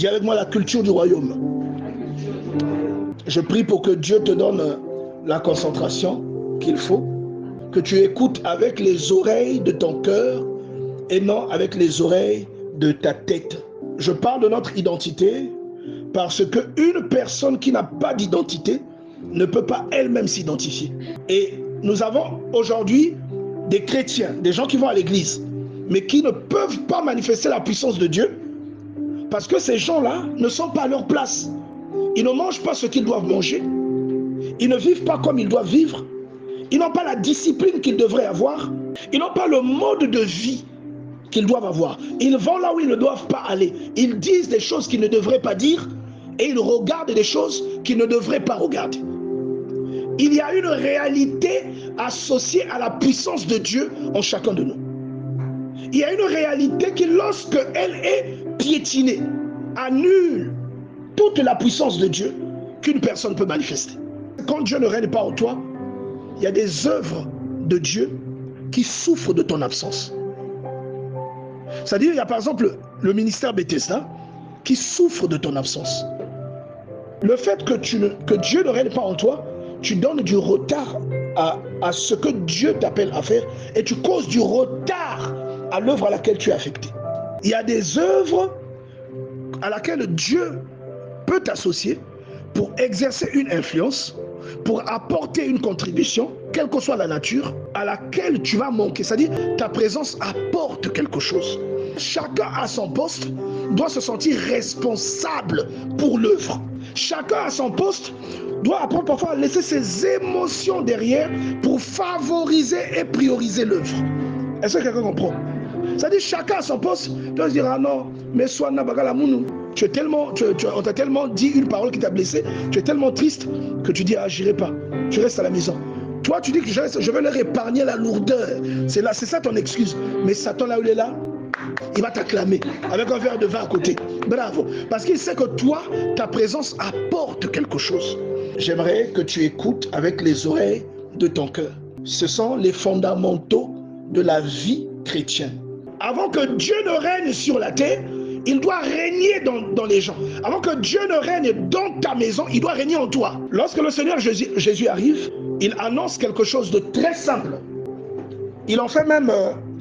Dis avec moi la culture du royaume. Je prie pour que Dieu te donne la concentration qu'il faut, que tu écoutes avec les oreilles de ton cœur et non avec les oreilles de ta tête. Je parle de notre identité parce qu'une personne qui n'a pas d'identité ne peut pas elle-même s'identifier. Et nous avons aujourd'hui des chrétiens, des gens qui vont à l'église, mais qui ne peuvent pas manifester la puissance de Dieu parce que ces gens-là ne sont pas à leur place. Ils ne mangent pas ce qu'ils doivent manger. Ils ne vivent pas comme ils doivent vivre. Ils n'ont pas la discipline qu'ils devraient avoir. Ils n'ont pas le mode de vie qu'ils doivent avoir. Ils vont là où ils ne doivent pas aller. Ils disent des choses qu'ils ne devraient pas dire et ils regardent des choses qu'ils ne devraient pas regarder. Il y a une réalité associée à la puissance de Dieu en chacun de nous. Il y a une réalité qui, lorsque elle est piétinée, annule toute la puissance de Dieu qu'une personne peut manifester. Quand Dieu ne règne pas en toi, il y a des œuvres de Dieu qui souffrent de ton absence. C'est-à-dire, il y a par exemple le ministère Bethesda qui souffre de ton absence. Le fait que Dieu ne règne pas en toi, tu donnes du retard à ce que Dieu t'appelle à faire et tu causes du retard à l'œuvre à laquelle tu es affecté. Il y a des œuvres à laquelle Dieu peut t'associer pour exercer une influence, pour apporter une contribution, quelle que soit la nature, à laquelle tu vas manquer. C'est-à-dire, ta présence apporte quelque chose. Chacun à son poste doit se sentir responsable pour l'œuvre. Chacun à son poste doit apprendre parfois à laisser ses émotions derrière pour favoriser et prioriser l'œuvre. Est-ce que quelqu'un comprend? C'est-à-dire, chacun à son poste doit se dire, ah non, mais soit Nabagala Mounou. On t'a tellement dit une parole qui t'a blessé, tu es tellement triste que tu dis, ah, j'irai pas, tu restes à la maison. Toi, tu dis que je vais leur épargner la lourdeur. C'est ça ton excuse. Mais Satan, là où il est là, il va t'acclamer avec un verre de vin à côté. Bravo. Parce qu'il sait que toi, ta présence apporte quelque chose. J'aimerais que tu écoutes avec les oreilles de ton cœur. Ce sont les fondamentaux de la vie chrétienne. Avant que Dieu ne règne sur la terre, il doit régner dans les gens. Avant que Dieu ne règne dans ta maison, il doit régner en toi. Lorsque le Seigneur Jésus arrive, il annonce quelque chose de très simple. Il en fait même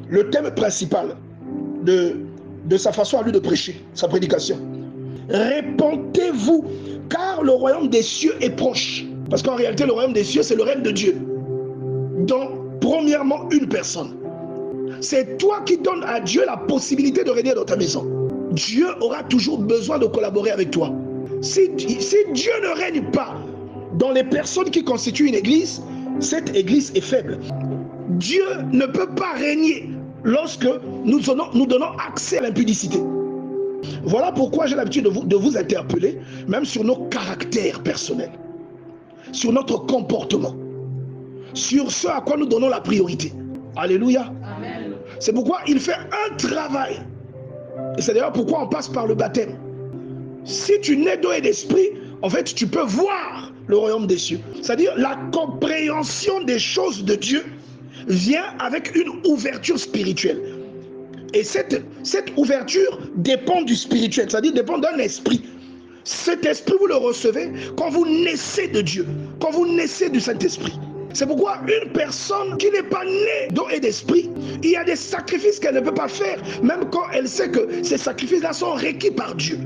le thème principal de sa façon à lui de prêcher, sa prédication. Répentez-vous, car le royaume des cieux est proche. Parce qu'en réalité, le royaume des cieux, c'est le règne de Dieu. Donc, premièrement, une personne. C'est toi qui donnes à Dieu la possibilité de régner dans ta maison. Dieu aura toujours besoin de collaborer avec toi. Si Dieu ne règne pas dans les personnes qui constituent une église, cette église est faible. Dieu ne peut pas régner lorsque nous donnons accès à l'impudicité. Voilà pourquoi j'ai l'habitude de vous interpeller, même sur nos caractères personnels, sur notre comportement, sur ce à quoi nous donnons la priorité. Alléluia. Amen. C'est pourquoi il fait un travail. Et c'est d'ailleurs pourquoi on passe par le baptême. Si tu nais d'eau et d'esprit, en fait, tu peux voir le royaume des cieux. C'est-à-dire la compréhension des choses de Dieu vient avec une ouverture spirituelle. Et cette ouverture dépend du spirituel, c'est-à-dire dépend d'un esprit. Cet esprit, vous le recevez quand vous naissez de Dieu, quand vous naissez du Saint-Esprit. C'est pourquoi une personne qui n'est pas née d'eau et d'esprit, il y a des sacrifices qu'elle ne peut pas faire, même quand elle sait que ces sacrifices-là sont requis par Dieu.